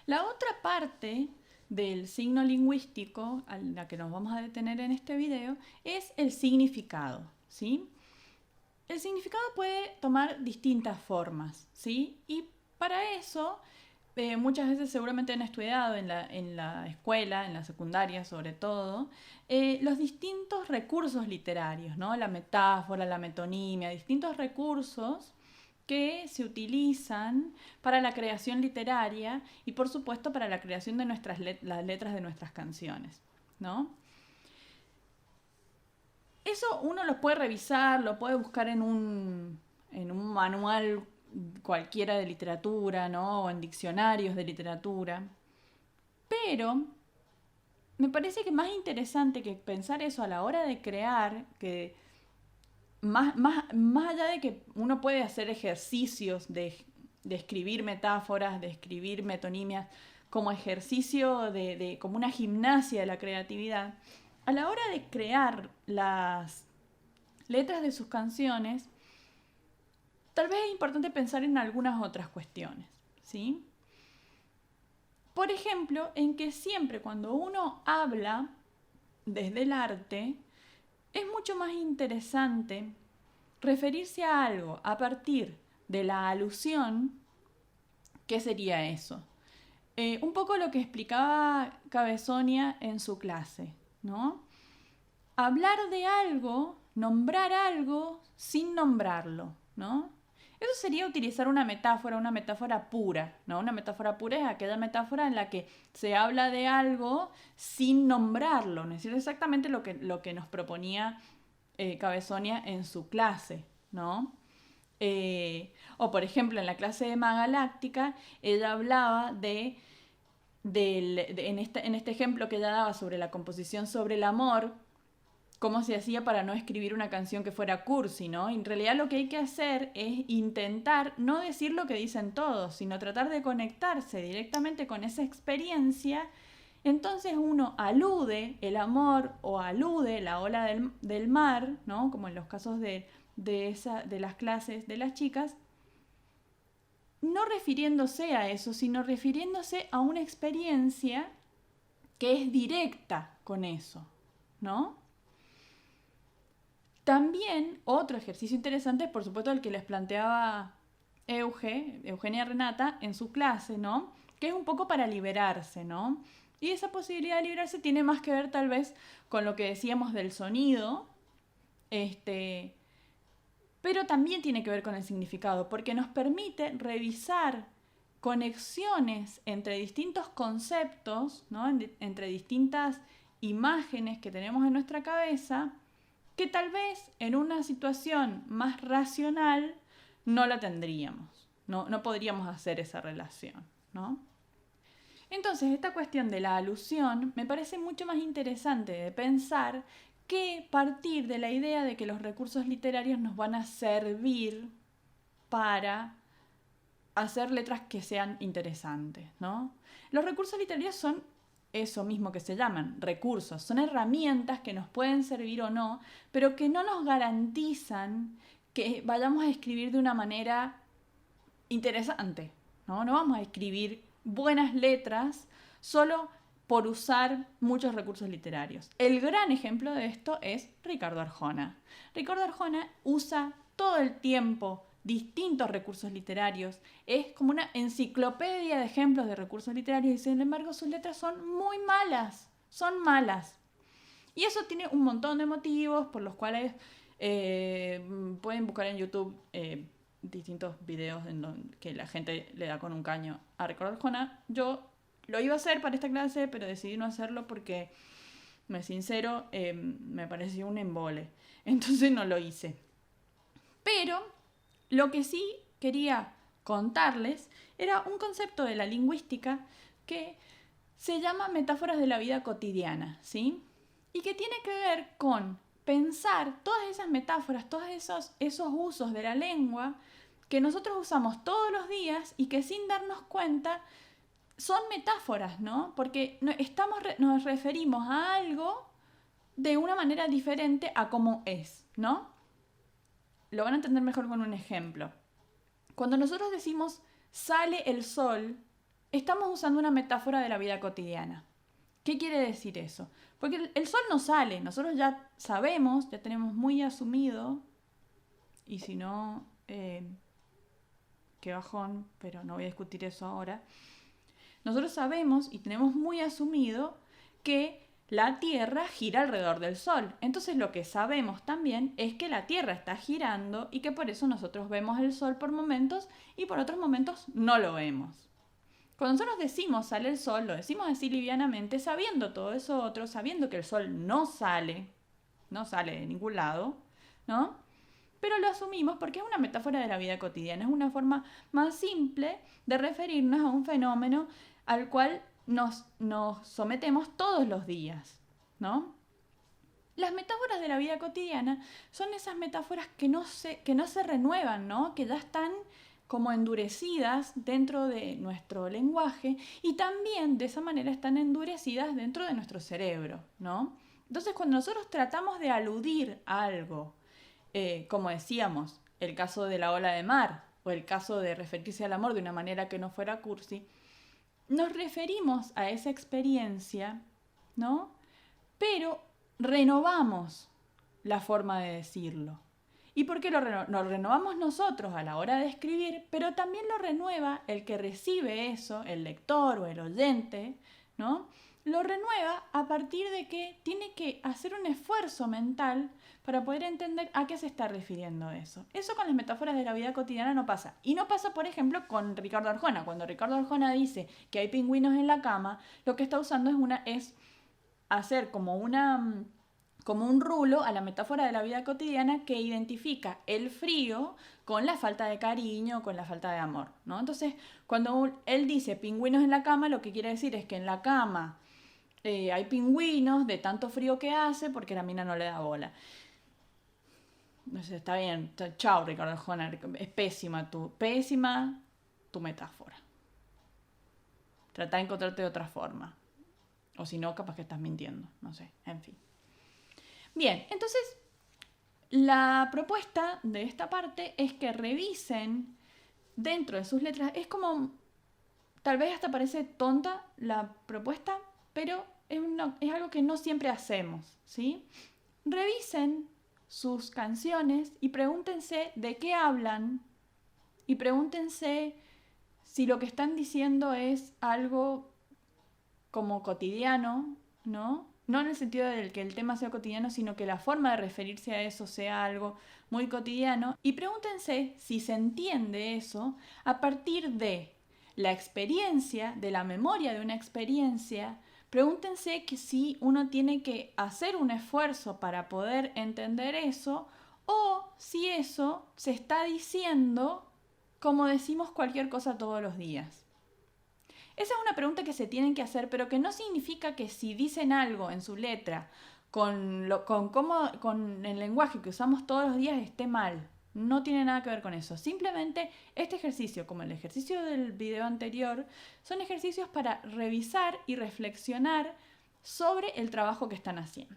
La otra parte del signo lingüístico, a la que nos vamos a detener en este video, es el significado, ¿sí? El significado puede tomar distintas formas, ¿sí? Y para eso, muchas veces seguramente han estudiado en la escuela, en la secundaria sobre todo, los distintos recursos literarios, ¿no? La metáfora, la metonimia, distintos recursos que se utilizan para la creación literaria y por supuesto para la creación de las letras de nuestras canciones, ¿no? Eso uno lo puede revisar, lo puede buscar en un manual cualquiera de literatura, ¿no? O en diccionarios de literatura. Pero me parece que más interesante que pensar eso a la hora de crear, que más allá de que uno puede hacer ejercicios de escribir metáforas, de escribir metonimias, como ejercicio como una gimnasia de la creatividad, a la hora de crear las letras de sus canciones, tal vez es importante pensar en algunas otras cuestiones, ¿sí? Por ejemplo, en que siempre cuando uno habla desde el arte, es mucho más interesante referirse a algo a partir de la alusión. ¿Qué sería eso? Un poco lo que explicaba Cabezonia en su clase, ¿no? Hablar de algo, nombrar algo sin nombrarlo, ¿no? Eso sería utilizar una metáfora pura, ¿no? Una metáfora pura es aquella metáfora en la que se habla de algo sin nombrarlo, ¿no? Es decir, exactamente lo que nos proponía Cabezonia en su clase, ¿no? O por ejemplo, en la clase de Magaláctica, ella hablaba en este ejemplo que ella daba sobre la composición sobre el amor, cómo se hacía para no escribir una canción que fuera cursi, ¿no? En realidad lo que hay que hacer es intentar no decir lo que dicen todos, sino tratar de conectarse directamente con esa experiencia. Entonces uno alude el amor o alude la ola del mar, ¿no? Como en los casos de las clases de las chicas, no refiriéndose a eso, sino refiriéndose a una experiencia que es directa con eso, ¿no? También otro ejercicio interesante es, por supuesto, el que les planteaba Eugenia Renata, en su clase, ¿no? Que es un poco para liberarse, ¿no? Y esa posibilidad de liberarse tiene más que ver tal vez con lo que decíamos del sonido, pero también tiene que ver con el significado, porque nos permite revisar conexiones entre distintos conceptos, ¿no? Entre distintas imágenes que tenemos en nuestra cabeza, que tal vez en una situación más racional no la tendríamos, no podríamos hacer esa relación, ¿no? Entonces, esta cuestión de la alusión me parece mucho más interesante de pensar que partir de la idea de que los recursos literarios nos van a servir para hacer letras que sean interesantes, ¿no? Los recursos literarios son eso mismo que se llaman recursos, son herramientas que nos pueden servir o no, pero que no nos garantizan que vayamos a escribir de una manera interesante, ¿no? No vamos a escribir buenas letras solo por usar muchos recursos literarios. El gran ejemplo de esto es Ricardo Arjona. Ricardo Arjona usa todo el tiempo distintos recursos literarios, es como una enciclopedia de ejemplos de recursos literarios y sin embargo sus letras son muy malas, son malas. Y eso tiene un montón de motivos por los cuales pueden buscar en YouTube distintos videos que la gente le da con un caño a Ricardo Arjona. Yo lo iba a hacer para esta clase, pero decidí no hacerlo porque, me sincero, me pareció un embole. Entonces no lo hice. Pero lo que sí quería contarles era un concepto de la lingüística que se llama metáforas de la vida cotidiana, ¿sí? Y que tiene que ver con pensar todas esas metáforas, todos esos usos de la lengua que nosotros usamos todos los días y que sin darnos cuenta son metáforas, ¿no? Porque nos referimos a algo de una manera diferente a cómo es, ¿no? Lo van a entender mejor con un ejemplo. Cuando nosotros decimos sale el sol, estamos usando una metáfora de la vida cotidiana. ¿Qué quiere decir eso? Porque el sol no sale, nosotros ya sabemos, ya tenemos muy asumido, y si no, qué bajón, pero no voy a discutir eso ahora. Nosotros sabemos y tenemos muy asumido que la Tierra gira alrededor del Sol. Entonces lo que sabemos también es que la Tierra está girando y que por eso nosotros vemos el Sol por momentos y por otros momentos no lo vemos. Cuando nosotros decimos sale el Sol, lo decimos así livianamente, sabiendo todo eso otro, sabiendo que el Sol no sale de ningún lado, ¿no? Pero lo asumimos porque es una metáfora de la vida cotidiana, es una forma más simple de referirnos a un fenómeno al cual nos sometemos todos los días, ¿no? Las metáforas de la vida cotidiana son esas metáforas que no se renuevan, ¿no? Que ya están como endurecidas dentro de nuestro lenguaje y también de esa manera están endurecidas dentro de nuestro cerebro, ¿no? Entonces cuando nosotros tratamos de aludir a algo, como decíamos, el caso de la ola de mar o el caso de referirse al amor de una manera que no fuera cursi, nos referimos a esa experiencia, ¿no? Pero renovamos la forma de decirlo. ¿Y por qué lo renovamos nosotros a la hora de escribir? Pero también lo renueva el que recibe eso, el lector o el oyente, ¿no? Lo renueva a partir de que tiene que hacer un esfuerzo mental para poder entender a qué se está refiriendo eso. Eso con las metáforas de la vida cotidiana no pasa. Y no pasa, por ejemplo, con Ricardo Arjona. Cuando Ricardo Arjona dice que hay pingüinos en la cama, lo que está usando es hacer como un rulo a la metáfora de la vida cotidiana que identifica el frío con la falta de cariño, con la falta de amor, ¿no? Entonces, cuando él dice pingüinos en la cama, lo que quiere decir es que en la cama hay pingüinos de tanto frío que hace porque la mina no le da bola. No sé, está bien. Chao, Ricardo Arjona. Es pésima tu metáfora. Trata de encontrarte de otra forma. O si no, capaz que estás mintiendo. No sé, en fin. Bien, entonces la propuesta de esta parte es que revisen dentro de sus letras. Es como, tal vez hasta parece tonta la propuesta, pero es algo que no siempre hacemos, ¿sí? Revisen sus canciones y pregúntense de qué hablan y pregúntense si lo que están diciendo es algo como cotidiano, ¿no? No en el sentido de que el tema sea cotidiano, sino que la forma de referirse a eso sea algo muy cotidiano. Y pregúntense si se entiende eso a partir de la experiencia, de la memoria de una experiencia. Pregúntense que si uno tiene que hacer un esfuerzo para poder entender eso o si eso se está diciendo como decimos cualquier cosa todos los días. Esa es una pregunta que se tienen que hacer, pero que no significa que si dicen algo en su letra con el lenguaje que usamos todos los días esté mal. No tiene nada que ver con eso. Simplemente este ejercicio, como el ejercicio del video anterior, son ejercicios para revisar y reflexionar sobre el trabajo que están haciendo.